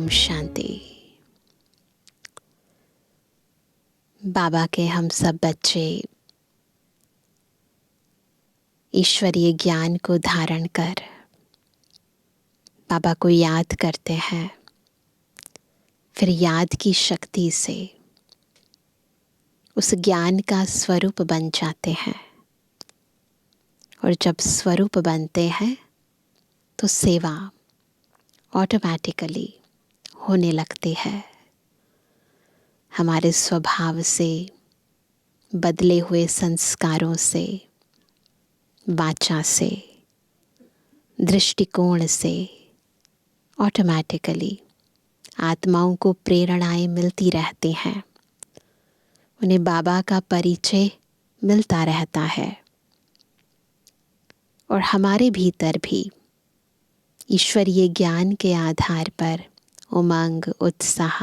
ओम शांति। बाबा के हम सब बच्चे ईश्वरीय ज्ञान को धारण कर बाबा को याद करते हैं, फिर याद की शक्ति से उस ज्ञान का स्वरूप बन जाते हैं। और जब स्वरूप बनते हैं तो सेवा ऑटोमेटिकली होने लगती है। हमारे स्वभाव से, बदले हुए संस्कारों से, वाचा से, दृष्टिकोण से ऑटोमेटिकली आत्माओं को प्रेरणाएं मिलती रहती हैं। उन्हें बाबा का परिचय मिलता रहता है और हमारे भीतर भी ईश्वरीय ज्ञान के आधार पर उमंग, उत्साह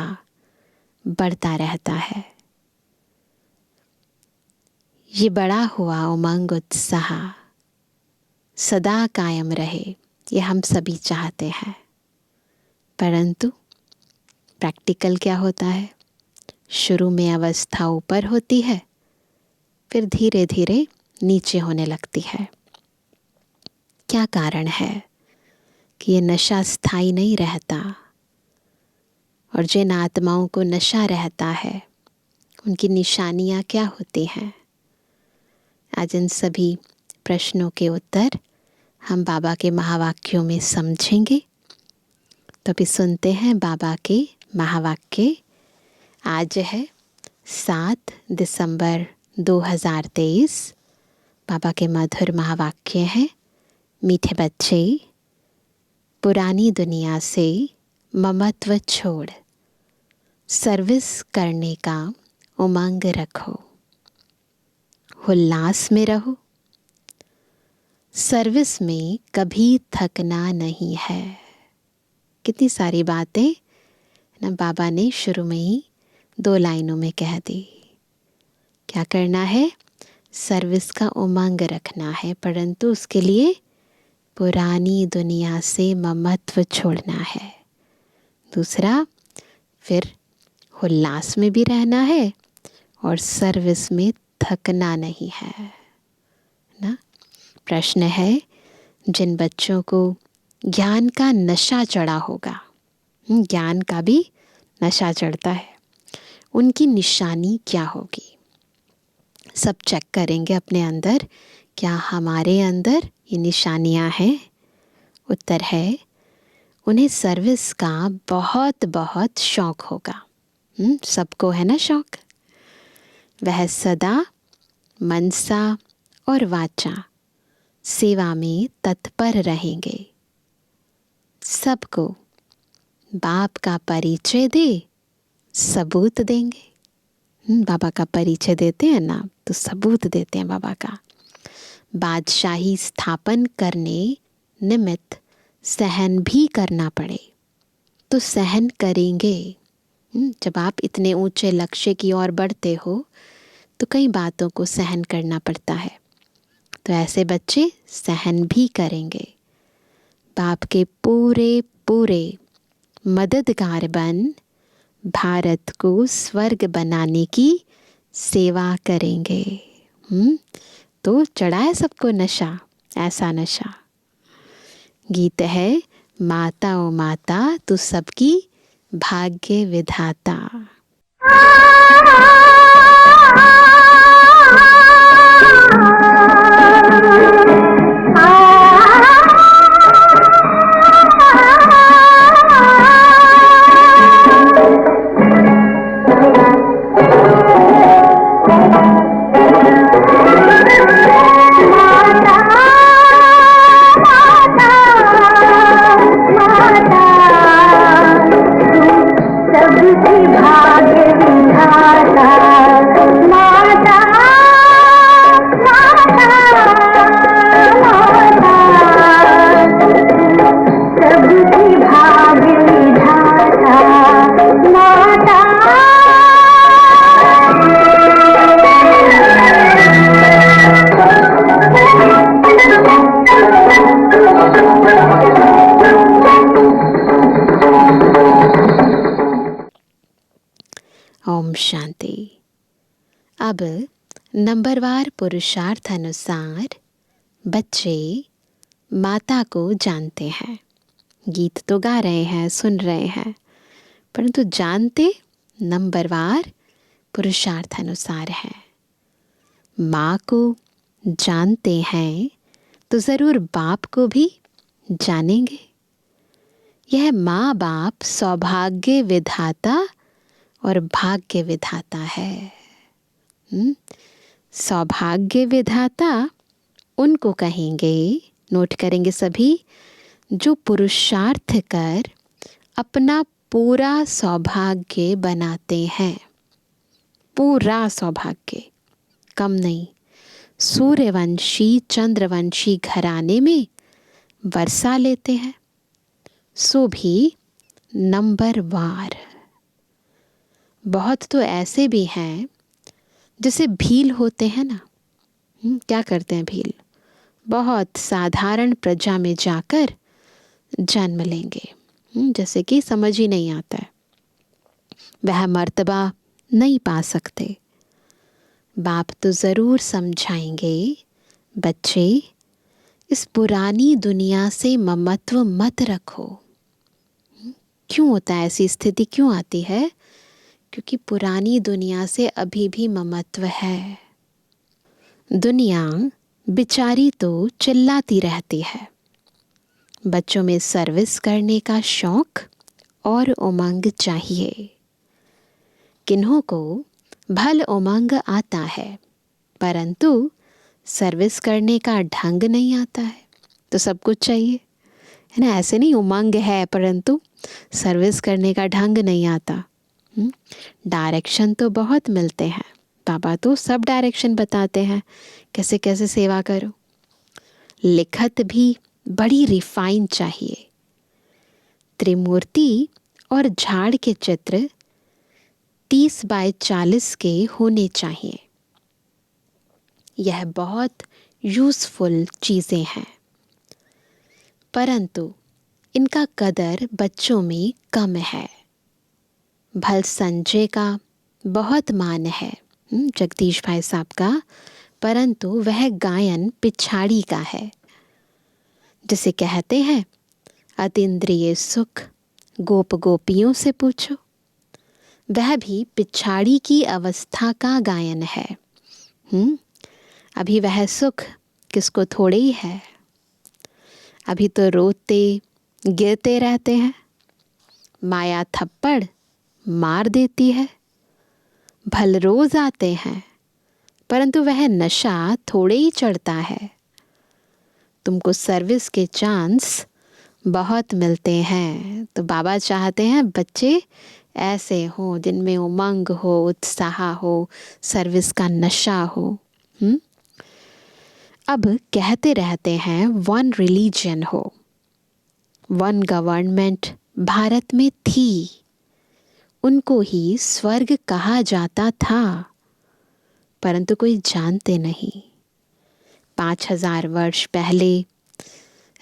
बढ़ता रहता है। ये बड़ा हुआ उमंग, उत्साह सदा कायम रहे, ये हम सभी चाहते हैं। परंतु प्रैक्टिकल क्या होता है? शुरू में अवस्था ऊपर होती है, फिर धीरे धीरे नीचे होने लगती है। क्या कारण है कि ये नशा स्थायी नहीं रहता? और जिन आत्माओं को नशा रहता है उनकी निशानियां क्या होती हैं? आज इन सभी प्रश्नों के उत्तर हम बाबा के महावाक्यों में समझेंगे। तो अभी सुनते हैं बाबा के महावाक्य। आज है 7 दिसंबर 2023। बाबा के मधुर महावाक्य हैं। मीठे बच्चे, पुरानी दुनिया से ममत्व छोड़ सर्विस करने का उमंग रखो, उल्लास में रहो। सर्विस में कभी थकना नहीं है। कितनी सारी बातें ना बाबा ने शुरू में ही 2 लाइनों में कह दी। क्या करना है? सर्विस का उमंग रखना है, परंतु उसके लिए पुरानी दुनिया से ममत्व छोड़ना है। दूसरा, फिर उल्लास में भी रहना है और सर्विस में थकना नहीं है ना। प्रश्न है, जिन बच्चों को ज्ञान का नशा चढ़ा होगा, ज्ञान का भी नशा चढ़ता है, उनकी निशानी क्या होगी? सब चेक करेंगे अपने अंदर, क्या हमारे अंदर ये निशानियां हैं? उत्तर है, उन्हें सर्विस का बहुत बहुत शौक होगा। सबको है ना शौक। वह सदा मनसा और वाचा सेवा में तत्पर रहेंगे। सबको बाप का परिचय दे, सबूत देंगे। बाबा का परिचय देते हैं ना, तो सबूत देते हैं बाबा का। बादशाही स्थापन करने निमित्त सहन भी करना पड़े तो सहन करेंगे। जब आप इतने ऊंचे लक्ष्य की ओर बढ़ते हो तो कई बातों को सहन करना पड़ता है, तो ऐसे बच्चे सहन भी करेंगे। बाप के पूरे पूरे मददगार बन भारत को स्वर्ग बनाने की सेवा करेंगे। तो चढ़ा है सबको नशा, ऐसा नशा। गीत है, माता ओ माता तू सबकी भाग्य विधाता। सबकी भाग्य विधाता। अब नंबरवार पुरुषार्थ अनुसार बच्चे माता को जानते हैं। गीत तो गा रहे हैं, सुन रहे हैं, परंतु जानते नंबरवार पुरुषार्थ अनुसार है। माँ को जानते हैं तो ज़रूर बाप को भी जानेंगे। यह माँ बाप सौभाग्य विधाता और भाग्य विधाता है। सौभाग्य विधाता उनको कहेंगे, नोट करेंगे सभी, जो पुरुषार्थ कर अपना पूरा सौभाग्य बनाते हैं। पूरा सौभाग्य, कम नहीं। सूर्यवंशी चंद्रवंशी घराने में वर्षा लेते हैं, सो भी नंबरवार। बहुत तो ऐसे भी हैं जैसे भील होते हैं ना। क्या करते हैं भील? बहुत साधारण प्रजा में जाकर जन्म लेंगे, जैसे कि समझ ही नहीं आता है, वह मर्तबा नहीं पा सकते। बाप तो ज़रूर समझाएंगे, बच्चे इस पुरानी दुनिया से ममत्व मत रखो। क्यों होता है ऐसी स्थिति, क्यों आती है? क्योंकि पुरानी दुनिया से अभी भी ममत्व है। दुनिया बेचारी तो चिल्लाती रहती है। बच्चों में सर्विस करने का शौक और उमंग चाहिए। किन्हों को भल उमंग आता है, परंतु सर्विस करने का ढंग नहीं आता है, तो सब कुछ चाहिए, है ना। ऐसे नहीं उमंग है परंतु सर्विस करने का ढंग नहीं आता। डायरेक्शन तो बहुत मिलते हैं, बाबा तो सब डायरेक्शन बताते हैं, कैसे कैसे सेवा करो। लिखत भी बड़ी रिफाइन चाहिए। त्रिमूर्ति और झाड़ के चित्र 30 बाय 40 के होने चाहिए। यह बहुत यूज़फुल चीज़ें हैं, परंतु इनका कदर बच्चों में कम है। भल संजय का बहुत मान है, जगदीश भाई साहब का, परंतु वह गायन पिछाड़ी का है। जिसे कहते हैं अतीन्द्रिय सुख गोप गोपियों से पूछो, वह भी पिछाड़ी की अवस्था का गायन है। अभी वह सुख किसको थोड़े ही है। अभी तो रोते गिरते रहते हैं, माया थप्पड़ मार देती है। भल रोज आते हैं, परंतु वह नशा थोड़े ही चढ़ता है। तुमको सर्विस के चांस बहुत मिलते हैं, तो बाबा चाहते हैं बच्चे ऐसे हो जिनमें उमंग हो, उत्साह हो, सर्विस का नशा हो। अब कहते रहते हैं वन रिलीजन हो, वन गवर्नमेंट भारत में थी, उनको ही स्वर्ग कहा जाता था, परंतु कोई जानते नहीं। 5000 वर्ष पहले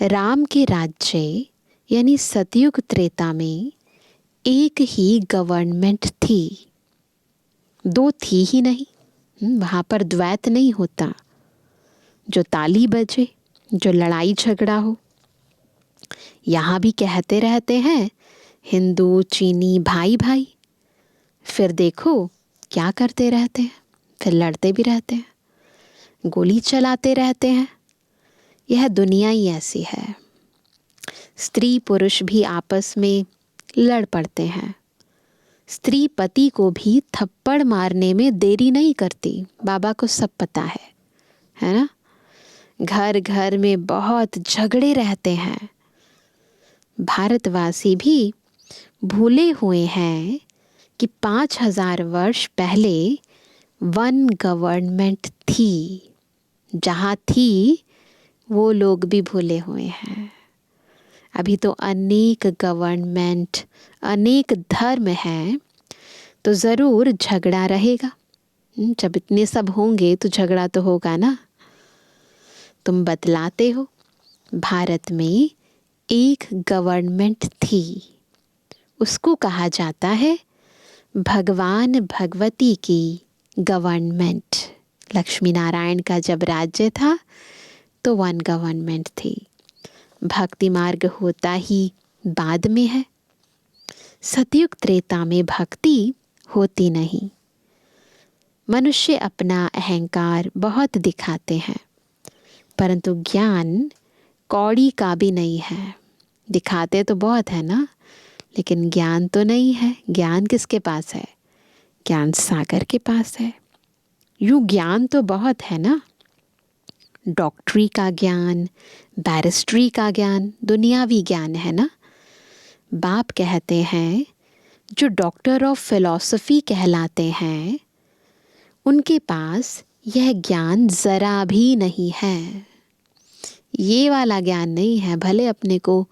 राम के राज्य यानी सतयुग त्रेता में एक ही गवर्नमेंट थी, दो थी ही नहीं। वहाँ पर द्वैत नहीं होता। जो ताली बजे, जो लड़ाई झगड़ा हो। यहाँ भी कहते रहते हैं हिंदू चीनी भाई भाई, फिर देखो क्या करते रहते हैं, फिर लड़ते भी रहते हैं, गोली चलाते रहते हैं। यह दुनिया ही ऐसी है। स्त्री पुरुष भी आपस में लड़ पड़ते हैं। स्त्री पति को भी थप्पड़ मारने में देरी नहीं करती, बाबा को सब पता है ना। घर घर में बहुत झगड़े रहते हैं। भारतवासी भी भूले हुए हैं कि 5000 वर्ष पहले वन गवर्नमेंट थी। जहाँ थी वो लोग भी भूले हुए हैं। अभी तो अनेक गवर्नमेंट, अनेक धर्म हैं, तो ज़रूर झगड़ा रहेगा। जब इतने सब होंगे तो झगड़ा तो होगा ना। तुम बतलाते हो भारत में एक गवर्नमेंट थी, उसको कहा जाता है भगवान भगवती की गवर्नमेंट। लक्ष्मी नारायण का जब राज्य था तो वन गवर्नमेंट थी। भक्ति मार्ग होता ही बाद में है। सतयुग त्रेता में भक्ति होती नहीं। मनुष्य अपना अहंकार बहुत दिखाते हैं, परंतु ज्ञान कौड़ी का भी नहीं है। दिखाते तो बहुत है ना, लेकिन ज्ञान तो नहीं है। ज्ञान किसके पास है? ज्ञान सागर के पास है। यूँ ज्ञान तो बहुत है ना, डॉक्टरी का ज्ञान, बैरिस्ट्री का ज्ञान, दुनियावी ज्ञान है ना। बाप कहते हैं जो डॉक्टर ऑफ फिलॉसफी कहलाते हैं उनके पास यह ज्ञान ज़रा भी नहीं है। ये वाला ज्ञान नहीं है। भले अपने को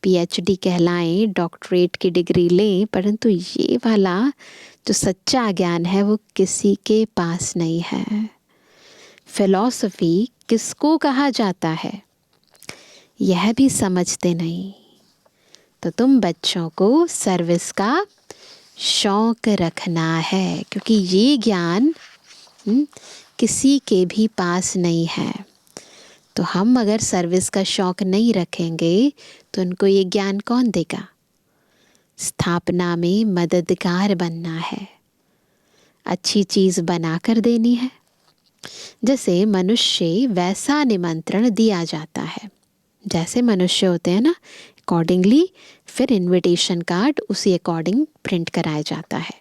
पीएचडी कहलाएं, डॉक्टरेट की डिग्री लें, परंतु ये वाला जो सच्चा ज्ञान है वो किसी के पास नहीं है। फिलॉसफी किसको कहा जाता है यह भी समझते नहीं। तो तुम बच्चों को सर्विस का शौक रखना है, क्योंकि ये ज्ञान किसी के भी पास नहीं है। तो हम अगर सर्विस का शौक नहीं रखेंगे तो उनको ये ज्ञान कौन देगा? स्थापना में मददगार बनना है, अच्छी चीज़ बनाकर देनी है। जैसे मनुष्य वैसा निमंत्रण दिया जाता है, जैसे मनुष्य होते हैं ना, अकॉर्डिंगली फिर इनविटेशन कार्ड उसी अकॉर्डिंग प्रिंट कराया जाता है।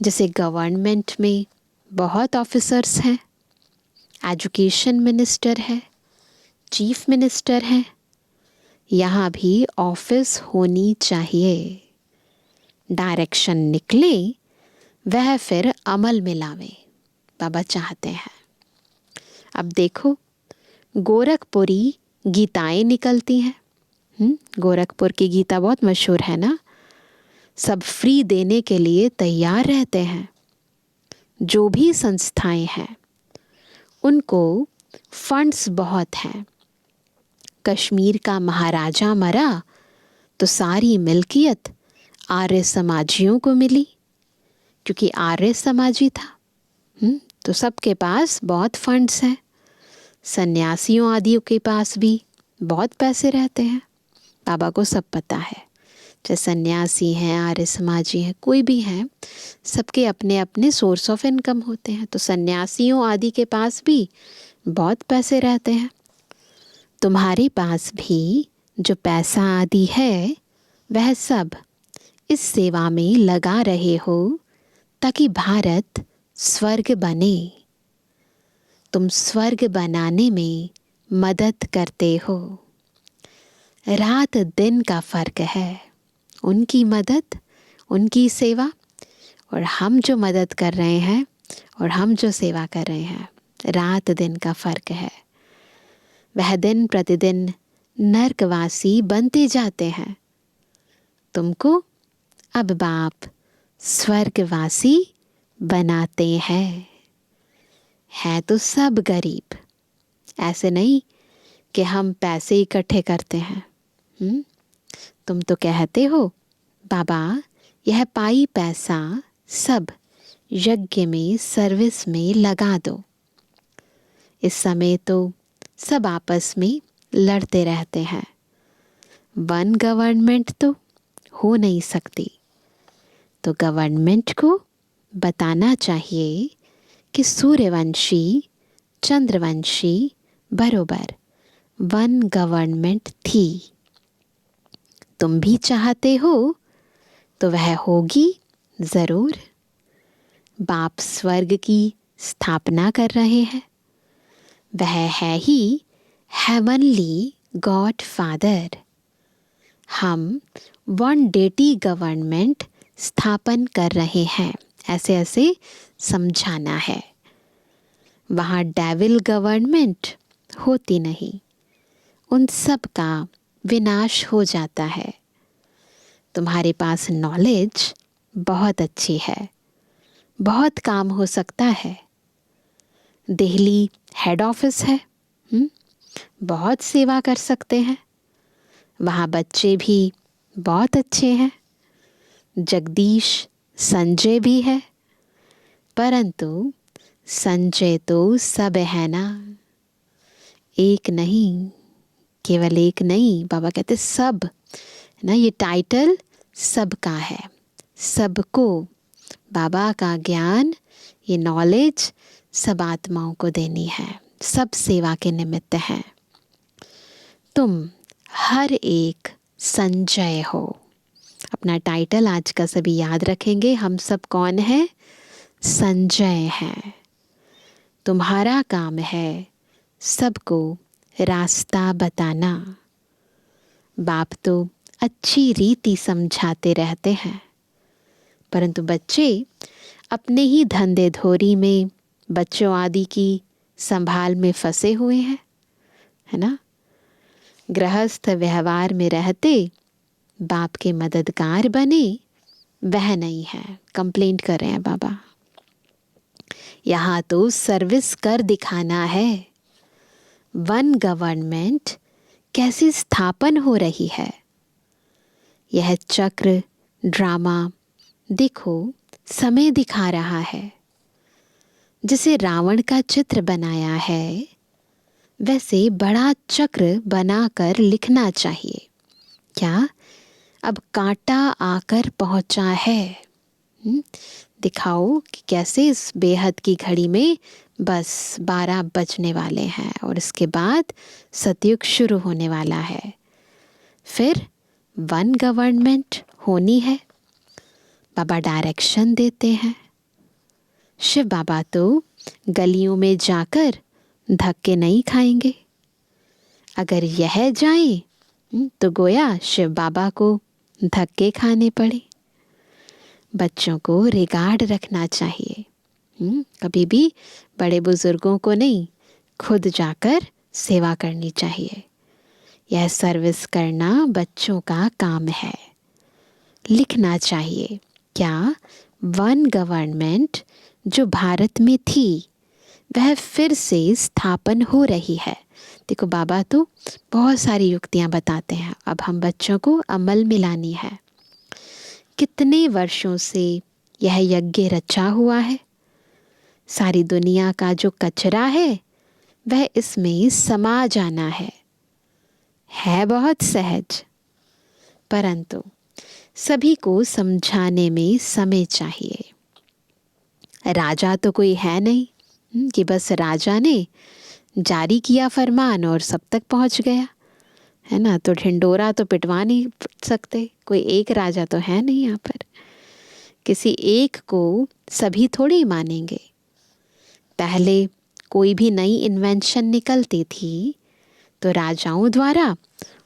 जैसे गवर्नमेंट में बहुत ऑफिसर्स हैं, एजुकेशन मिनिस्टर है, चीफ मिनिस्टर है, यहाँ भी ऑफिस होनी चाहिए। डायरेक्शन निकले वह फिर अमल में लावे, बाबा चाहते हैं। अब देखो गोरखपुरी गीताएं निकलती हैं। गोरखपुर की गीता बहुत मशहूर है ना। सब फ्री देने के लिए तैयार रहते हैं। जो भी संस्थाएं हैं उनको फंड्स बहुत हैं। कश्मीर का महाराजा मरा तो सारी मिल्कियत आर्य समाजियों को मिली, क्योंकि आर्य समाजी था। तो सबके पास बहुत फंड्स हैं। सन्यासियों आदियों के पास भी बहुत पैसे रहते हैं। बाबा को सब पता है। चाहे सन्यासी हैं, आर्य समाजी हैं, कोई भी हैं, सबके अपने अपने सोर्स ऑफ इनकम होते हैं। तो सन्यासियों आदि के पास भी बहुत पैसे रहते हैं। तुम्हारे पास भी जो पैसा आदि है वह सब इस सेवा में लगा रहे हो ताकि भारत स्वर्ग बने। तुम स्वर्ग बनाने में मदद करते हो। रात दिन का फर्क है। उनकी मदद, उनकी सेवा और हम जो मदद कर रहे हैं और हम जो सेवा कर रहे हैं, रात दिन का फर्क है। वह दिन प्रतिदिन नरकवासी बनते जाते हैं। तुमको अब बाप स्वर्गवासी बनाते हैं। है तो सब गरीब, ऐसे नहीं कि हम पैसे इकट्ठे करते हैं। तुम तो कहते हो बाबा यह पाई पैसा सब यज्ञ में, सर्विस में लगा दो। इस समय तो सब आपस में लड़ते रहते हैं। वन गवर्नमेंट तो हो नहीं सकती। तो गवर्नमेंट को बताना चाहिए कि सूर्यवंशी, चंद्रवंशी बरोबर वन गवर्नमेंट थी। तुम भी चाहते हो तो वह होगी ज़रूर। बाप स्वर्ग की स्थापना कर रहे हैं। वह है ही हेवनली गॉड फादर। हम वन डेटी गवर्नमेंट स्थापन कर रहे हैं, ऐसे ऐसे समझाना है। वहाँ डेविल गवर्नमेंट होती नहीं। उन सब का विनाश हो जाता है। तुम्हारे पास नॉलेज बहुत अच्छी है, बहुत काम हो सकता है। दिल्ली हेड ऑफिस है, बहुत सेवा कर सकते हैं। वहाँ बच्चे भी बहुत अच्छे हैं। जगदीश, संजय भी है। परंतु संजय तो सब है ना, एक नहीं, केवल एक नहीं। बाबा कहते सब ना, ये टाइटल सबका है, सबको बाबा का ज्ञान, ये नॉलेज सब आत्माओं को देनी है, सब सेवा के निमित्त हैं। तुम हर एक संजय हो। अपना टाइटल आज का सभी याद रखेंगे। हम सब कौन है? संजय हैं। तुम्हारा काम है सबको रास्ता बताना। बाप तो अच्छी रीति समझाते रहते हैं, परंतु बच्चे अपने ही धंधे धोरी में, बच्चों आदि की संभाल में फंसे हुए हैं, है ना। गृहस्थ व्यवहार में रहते बाप के मददगार बने, वह नहीं है। कंप्लेंट कर रहे हैं बाबा। यहाँ तो सर्विस कर दिखाना है। वन गवर्नमेंट कैसी स्थापन हो रही है। यह चक्र ड्रामा देखो, समय दिखा रहा है। जिसे रावण का चित्र बनाया है, वैसे बड़ा चक्र बनाकर लिखना चाहिए। क्या अब कांटा आकर पहुंचा है? दिखाओ कि कैसे इस बेहद की घड़ी में बस 12 बजने वाले हैं और इसके बाद सतयुग शुरू होने वाला है। फिर वन गवर्नमेंट होनी है। बाबा डायरेक्शन देते हैं। शिव बाबा तो गलियों में जाकर धक्के नहीं खाएंगे। अगर यह जाएं तो गोया शिव बाबा को धक्के खाने पड़े। बच्चों को रिगार्ड रखना चाहिए। कभी भी बड़े बुजुर्गों को नहीं, खुद जाकर सेवा करनी चाहिए। यह सर्विस करना बच्चों का काम है। लिखना चाहिए क्या वन गवर्नमेंट जो भारत में थी वह फिर से स्थापन हो रही है। देखो बाबा तो बहुत सारी युक्तियां बताते हैं, अब हम बच्चों को अमल में लानी है। कितने वर्षों से यह यज्ञ रचा हुआ है। सारी दुनिया का जो कचरा है वह इसमें समा जाना है बहुत सहज, परंतु सभी को समझाने में समय चाहिए। राजा तो कोई है नहीं कि बस राजा ने जारी किया फरमान और सब तक पहुंच गया, है ना। तो ढिंडोरा तो पिटवा नहीं सकते, कोई एक राजा तो है नहीं यहाँ पर। किसी एक को सभी थोड़े ही मानेंगे। पहले कोई भी नई इन्वेंशन निकलती थी तो राजाओं द्वारा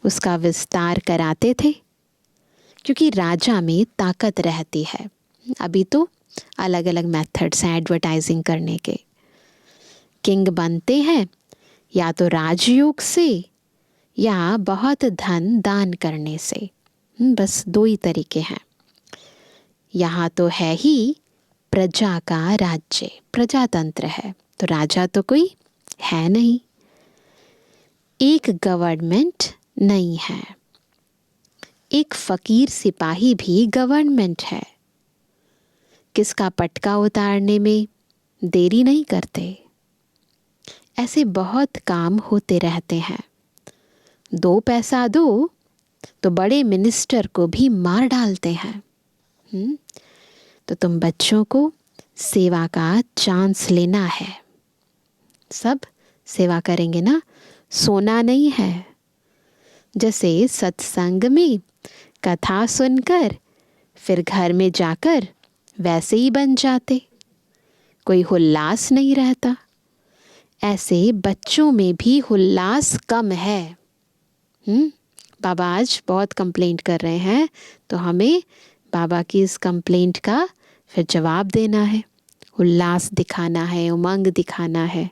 उसका विस्तार कराते थे, क्योंकि राजा में ताकत रहती है। अभी तो अलग अलग मेथड्स हैं एडवर्टाइजिंग करने के। किंग बनते हैं या तो राजयोग से या बहुत धन दान करने से। बस दो ही तरीके हैं। यहाँ तो है ही प्रजा का राज्य, प्रजातंत्र है, तो राजा तो कोई है नहीं। एक गवर्नमेंट नहीं है। एक फकीर सिपाही भी गवर्नमेंट है। किसका पटका उतारने में देरी नहीं करते। ऐसे बहुत काम होते रहते हैं। 2 पैसा दो तो बड़े मिनिस्टर को भी मार डालते हैं। तो तुम बच्चों को सेवा का चांस लेना है। सब सेवा करेंगे ना, सोना नहीं है। जैसे सत्संग में कथा सुनकर फिर घर में जाकर वैसे ही बन जाते, कोई उल्लास नहीं रहता। ऐसे बच्चों में भी उल्लास कम है। बाबा आज बहुत कंप्लेंट कर रहे हैं, तो हमें बाबा की इस कंप्लेंट का फिर जवाब देना है। उल्लास दिखाना है, उमंग दिखाना है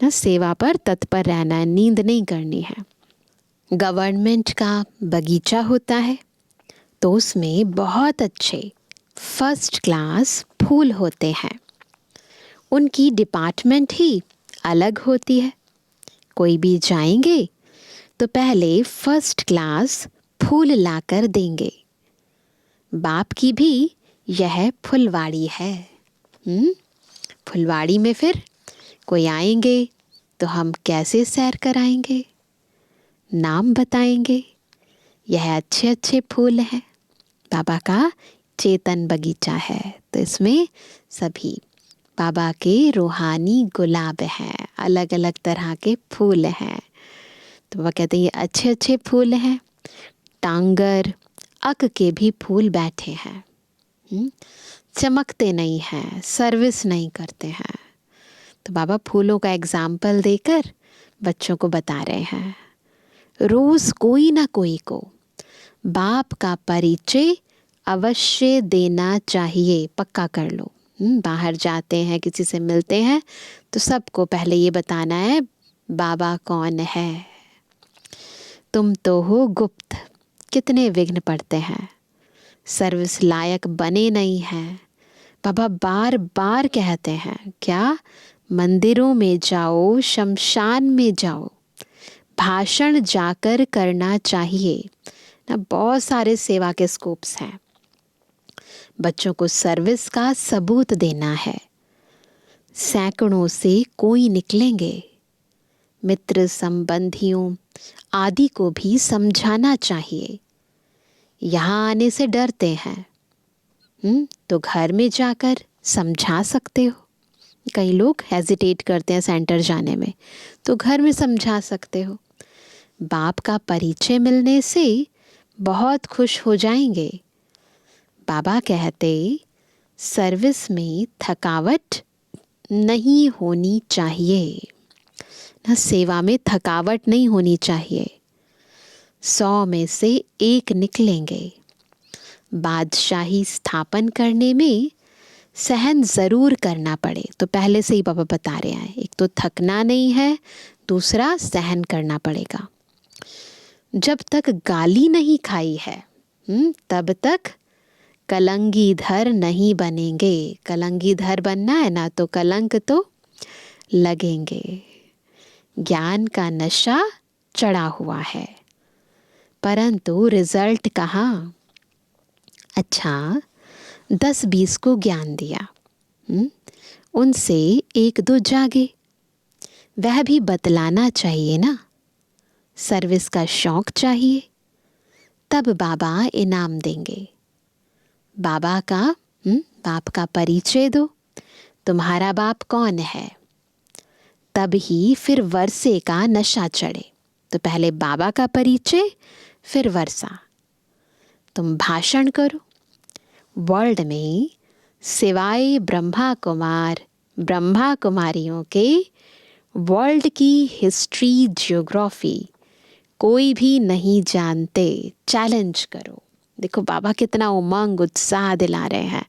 ना, सेवा पर तत्पर रहना है, नींद नहीं करनी है। गवर्नमेंट का बगीचा होता है तो उसमें बहुत अच्छे फर्स्ट क्लास फूल होते हैं। उनकी डिपार्टमेंट ही अलग होती है। कोई भी जाएंगे तो पहले फर्स्ट क्लास फूल लाकर देंगे। बाप की भी यह फुलवाड़ी है। फुलवाड़ी में फिर कोई आएंगे तो हम कैसे सैर कराएंगे, नाम बताएंगे। यह अच्छे अच्छे फूल हैं। बाबा का चेतन बगीचा है, तो इसमें सभी बाबा के रूहानी गुलाब हैं, अलग अलग तरह के फूल हैं। तो वह कहते हैं ये अच्छे अच्छे फूल हैं। टांगर, अक के भी फूल बैठे हैं, चमकते नहीं हैं, सर्विस नहीं करते हैं। तो बाबा फूलों का एग्जाम्पल देकर बच्चों को बता रहे हैं, रोज कोई ना कोई को बाप का परिचय अवश्य देना चाहिए। पक्का कर लो। बाहर जाते हैं, किसी से मिलते हैं, तो सबको पहले ये बताना है बाबा कौन है। तुम तो हो गुप्त। कितने विघ्न पड़ते हैं, सर्विस लायक बने नहीं हैं। बाबा बार बार कहते हैं क्या, मंदिरों में जाओ, शमशान में जाओ, भाषण जाकर करना चाहिए ना। बहुत सारे सेवा के स्कोप्स हैं। बच्चों को सर्विस का सबूत देना है। सैकड़ों से कोई निकलेंगे, मित्र संबंधियों आदि को भी समझाना चाहिए। यहाँ आने से डरते हैं, तो घर में जाकर समझा सकते हो। कई लोग हेजिटेट करते हैं सेंटर जाने में, तो घर में समझा सकते हो। बाप का परिचय मिलने से बहुत खुश हो जाएंगे। बाबा कहते सर्विस में थकावट नहीं होनी चाहिए ना, सेवा में थकावट नहीं होनी चाहिए। 100 में से 1 निकलेंगे। बादशाही स्थापन करने में सहन ज़रूर करना पड़े, तो पहले से ही बाबा बता रहे हैं, एक तो थकना नहीं है, दूसरा सहन करना पड़ेगा। जब तक गाली नहीं खाई है तब तक कलंगीधर नहीं बनेंगे। कलंगीधर बनना है ना, तो कलंक तो लगेंगे। ज्ञान का नशा चढ़ा हुआ है, परंतु रिजल्ट कहाँ। अच्छा, 10-20 को ज्ञान दिया, उनसे 1-2 जागे, वह भी बतलाना चाहिए ना। सर्विस का शौक चाहिए, तब बाबा इनाम देंगे। बाबा का बाप का परिचय दो, तुम्हारा बाप कौन है, तब ही फिर वर्षे का नशा चढ़े। तो पहले बाबा का परिचय, फिर वर्षा। तुम भाषण करो, वर्ल्ड में सिवाय ब्रह्मा कुमारियों के वर्ल्ड की हिस्ट्री, ज्योग्राफी कोई भी नहीं जानते। चैलेंज करो। देखो बाबा कितना उमंग उत्साह दिला रहे हैं,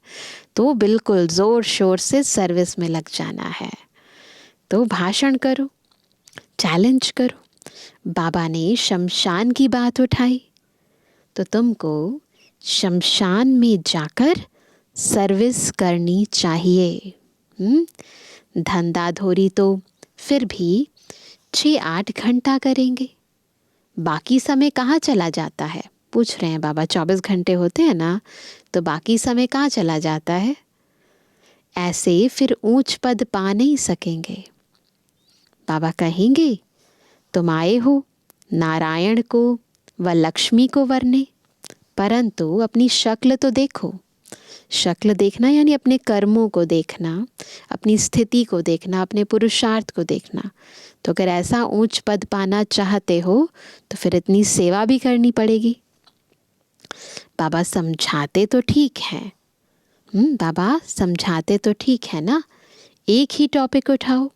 तो बिल्कुल ज़ोर शोर से सर्विस में लग जाना है। तो भाषण करो, चैलेंज करो। बाबा ने शमशान की बात उठाई, तो तुमको शमशान में जाकर सर्विस करनी चाहिए। धंधाधोरी तो फिर भी 6-8 घंटा करेंगे, बाकी समय कहाँ चला जाता है। पूछ रहे हैं बाबा, 24 घंटे होते हैं ना, तो बाकी समय कहाँ चला जाता है। ऐसे फिर ऊंच पद पा नहीं सकेंगे। बाबा कहेंगे तुम आए हो नारायण को व लक्ष्मी को वरने, परंतु अपनी शक्ल तो देखो। शक्ल देखना यानी अपने कर्मों को देखना, अपनी स्थिति को देखना, अपने पुरुषार्थ को देखना। तो अगर ऐसा ऊंच पद पाना चाहते हो तो फिर इतनी सेवा भी करनी पड़ेगी। बाबा समझाते तो ठीक है, बाबा समझाते तो ठीक है ना। एक ही टॉपिक उठाओ,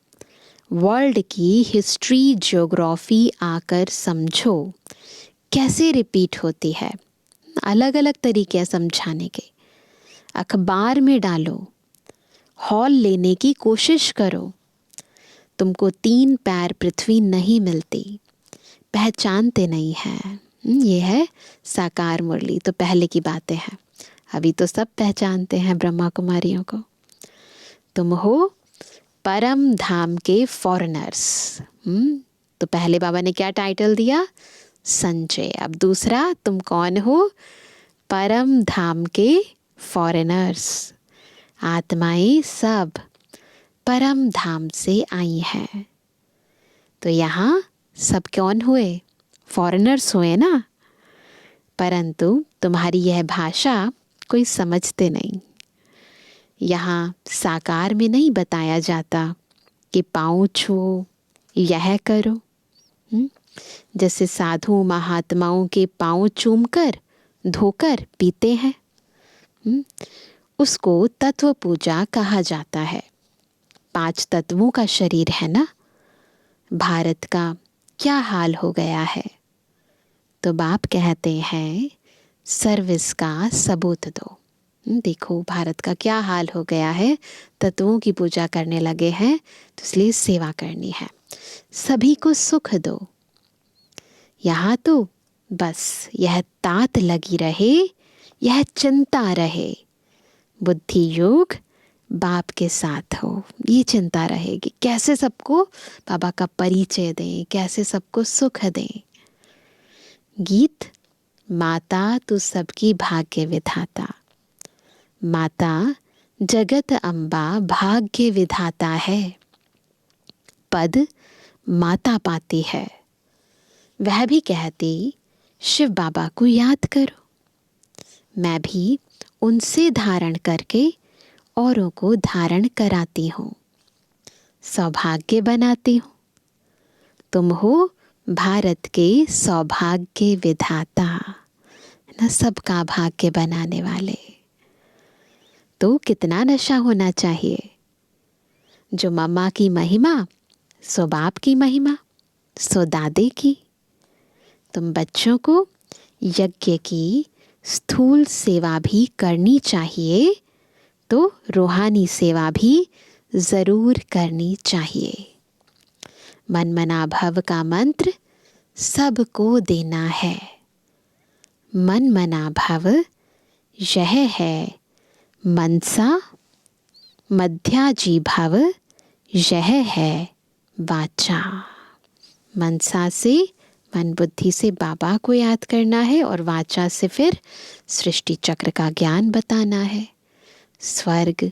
वर्ल्ड की हिस्ट्री, ज्योग्राफी आकर समझो कैसे रिपीट होती है। अलग अलग तरीके हैं समझाने के। अखबार में डालो, हॉल लेने की कोशिश करो। तुमको 3 पैर पृथ्वी नहीं मिलती, पहचानते नहीं हैं। ये है साकार मुरली। तो पहले की बातें हैं, अभी तो सब पहचानते हैं ब्रह्मा कुमारियों को। तुम हो परम धाम के फॉरेनर्स। तो पहले बाबा ने क्या टाइटल दिया, संजय। अब दूसरा, तुम कौन हो, परम धाम के फॉरेनर्स। आत्माएं सब परम धाम से आई हैं। तो यहाँ सब कौन हुए? फॉरेनर्स हुए ना। परंतु तुम्हारी यह भाषा कोई समझते नहीं। यहाँ साकार में नहीं बताया जाता कि पाँव छुओ, यह करो। जैसे साधु महात्माओं के पाँव चूमकर धोकर पीते हैं, उसको तत्व पूजा कहा जाता है। 5 तत्वों का शरीर है ना। भारत का क्या हाल हो गया है? तो बाप कहते हैं सर्विस का सबूत दो। देखो भारत का क्या हाल हो गया है, तत्वों की पूजा करने लगे हैं, तो इसलिए सेवा करनी है। सभी को सुख दो। यहाँ तो बस यह तात लगी रहे, यह चिंता रहे, बुद्धि योग बाप के साथ हो, ये चिंता रहेगी। कैसे सबको बाबा का परिचय दें, कैसे सबको सुख दें। गीत, माता तू सबकी भाग्य विधाता। माता जगत अम्बा भाग्य विधाता है। पद माता पाती है। वह भी कहती शिव बाबा को याद करो। मैं भी उनसे धारण करके औरों को धारण कराती हूँ, सौभाग्य बनाती हूँ। तुम हो भारत के सौभाग्य विधाता, ना सबका भाग्य बनाने वाले। तो कितना नशा होना चाहिए। जो मम्मा की महिमा सो बाप की महिमा, सो दादे की। तुम बच्चों को यज्ञ की स्थूल सेवा भी करनी चाहिए, तो रूहानी सेवा भी जरूर करनी चाहिए। मन मना भव का मंत्र सबको देना है। मन मना भव यह है मनसा, मध्याजी भव यह है वाचा। मनसा से, मन बुद्धि से बाबा को याद करना है, और वाचा से फिर सृष्टि चक्र का ज्ञान बताना है। स्वर्ग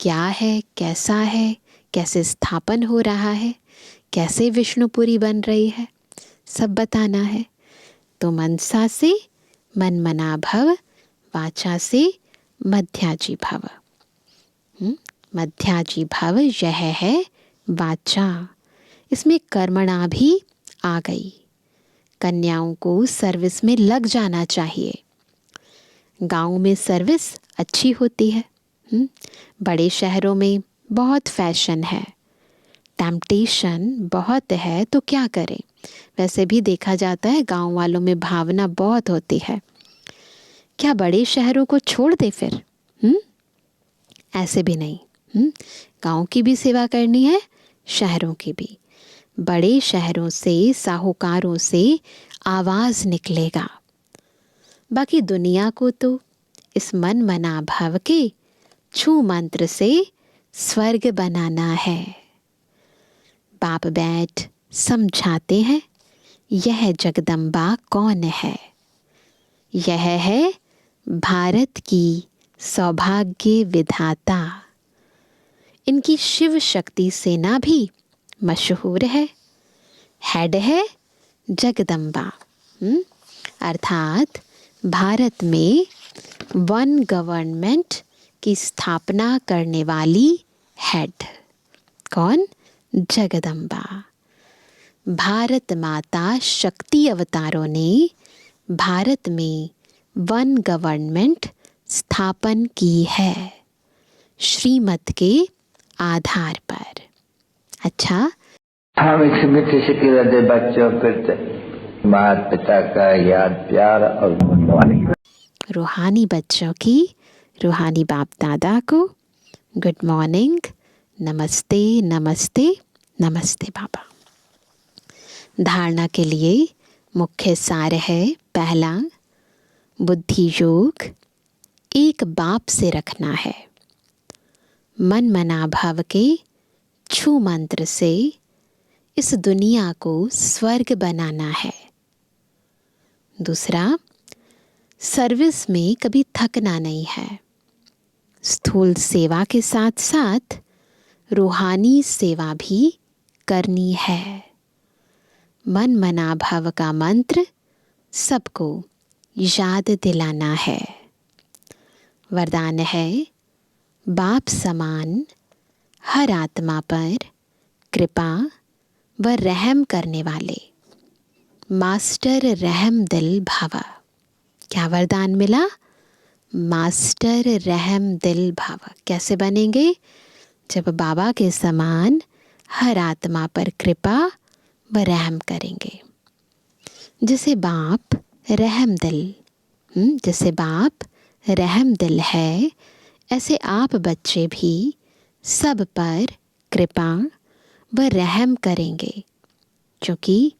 क्या है, कैसा है, कैसे स्थापन हो रहा है, कैसे विष्णुपुरी बन रही है, सब बताना है। तो मनसा से मन मना भव, वाचा से मध्याजी भव। मध्याजी भव यह है वाचा। इसमें कर्मणा भी आ गई। कन्याओं को सर्विस में लग जाना चाहिए। गांव में सर्विस अच्छी होती है। बड़े शहरों में बहुत फैशन है, टेम्पटेशन बहुत है, तो क्या करें। वैसे भी देखा जाता है गांव वालों में भावना बहुत होती है। क्या बड़े शहरों को छोड़ दे फिर? ऐसे भी नहीं। गांव की भी सेवा करनी है, शहरों की भी। बड़े शहरों से, साहूकारों से आवाज निकलेगा। बाकी दुनिया को तो इस मन मना भाव के छू मंत्र से स्वर्ग बनाना है। बाप बैठ समझाते हैं यह जगदम्बा कौन है। यह है भारत की सौभाग्य विधाता। इनकी शिव शक्ति सेना भी मशहूर है। हेड है जगदम्बा, अर्थात भारत में वन गवर्नमेंट की स्थापना करने वाली हेड। कौन? जगदम्बा। भारत माता शक्ति अवतारों ने भारत में वन गवर्नमेंट स्थापन की है, श्रीमत के आधार पर। अच्छा, हम इस मीठे से हृदय बच्चों पर माता पिता का याद, प्यार और रूहानी बच्चों की, रूहानी बाप दादा को गुड मॉर्निंग, नमस्ते नमस्ते नमस्ते बाबा। धारणा के लिए मुख्य सार है, पहला, बुद्धि योग एक बाप से रखना है। मन मना भाव के छू मंत्र से इस दुनिया को स्वर्ग बनाना है। दूसरा, सर्विस में कभी थकना नहीं है। स्थूल सेवा के साथ साथ रूहानी सेवा भी करनी है। मन मना भव का मंत्र सबको याद दिलाना है। वरदान है बाप समान हर आत्मा पर कृपा व रहम करने वाले मास्टर रहम दिल भावा। क्या वरदान मिला? मास्टर रहम दिल भावा। कैसे बनेंगे? जब बाबा के समान हर आत्मा पर कृपा व रहम करेंगे। जैसे बाप रहम दिल, जैसे बाप रहम दिल है, ऐसे आप बच्चे भी सब पर कृपा व रहम करेंगे, क्योंकि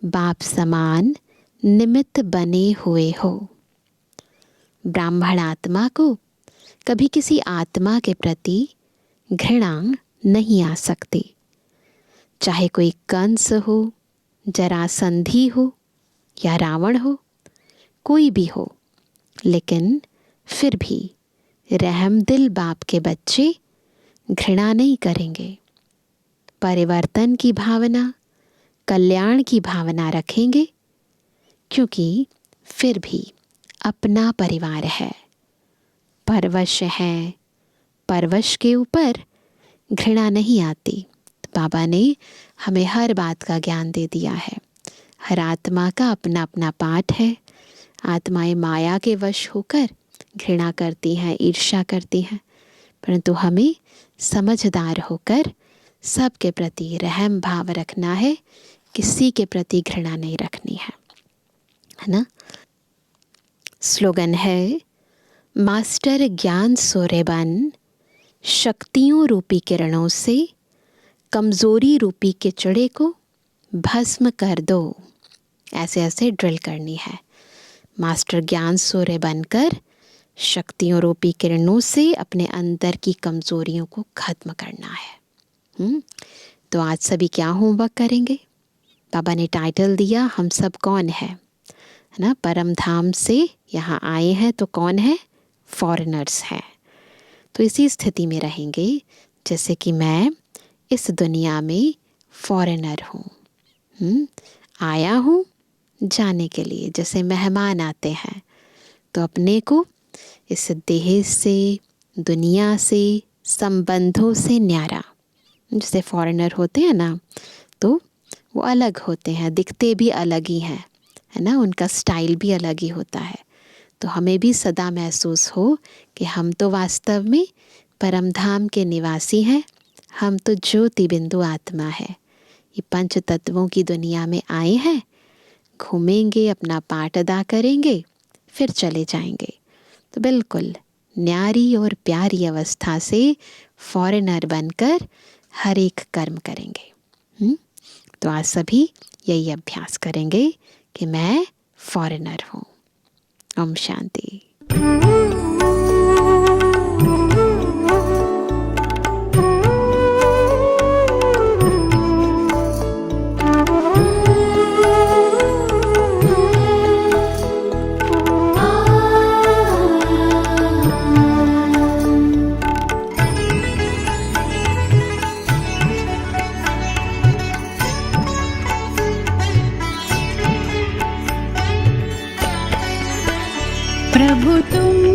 बाप समान निमित्त बने हुए हो। ब्राह्मण आत्मा को कभी किसी आत्मा के प्रति घृणा नहीं आ सकती, चाहे कोई कंस हो, जरासंधी हो या रावण हो, कोई भी हो। लेकिन फिर भी रहमदिल बाप के बच्चे घृणा नहीं करेंगे। परिवर्तन की भावना, कल्याण की भावना रखेंगे, क्योंकि फिर भी अपना परिवार है, परवश है। परवश के ऊपर घृणा नहीं आती। बाबा ने हमें हर बात का ज्ञान दे दिया है। हर आत्मा का अपना अपना पाठ है। आत्माएं माया के वश होकर घृणा करती हैं, ईर्ष्या करती हैं, परंतु हमें समझदार होकर सबके प्रति रहम भाव रखना है, किसी के प्रति घृणा नहीं रखनी है ना। स्लोगन है मास्टर ज्ञान सोरे बन, शक्तियों रूपी किरणों से कमजोरी रूपी किचड़े को भस्म कर दो। ऐसे ऐसे ड्रिल करनी है। मास्टर ज्ञान सूर्य बनकर शक्तियों रूपी किरणों से अपने अंदर की कमजोरियों को खत्म करना है। तो आज सभी क्या होमवर्क करेंगे? बाबा ने टाइटल दिया, हम सब कौन है ना। परम धाम से यहाँ आए हैं तो कौन है? फॉरेनर्स हैं। तो इसी स्थिति में रहेंगे जैसे कि मैं इस दुनिया में फॉरेनर हूँ। आया हूँ जाने के लिए, जैसे मेहमान आते हैं। तो अपने को इस देह से, दुनिया से, संबंधों से न्यारा, जैसे फॉरेनर होते हैं ना, तो वो अलग होते हैं, दिखते भी अलग ही हैं, है ना। उनका स्टाइल भी अलग ही होता है। तो हमें भी सदा महसूस हो कि हम तो वास्तव में परम धाम के निवासी हैं। हम तो ज्योति बिंदु आत्मा है। ये पंच तत्वों की दुनिया में आए हैं, घूमेंगे, अपना पाठ अदा करेंगे, फिर चले जाएंगे। तो बिल्कुल न्यारी और प्यारी अवस्था से फॉरेनर बनकर हर एक कर्म करेंगे। तो आज सभी यही अभ्यास करेंगे कि मैं फॉरेनर हूँ। ओम शांति। प्रभु तुम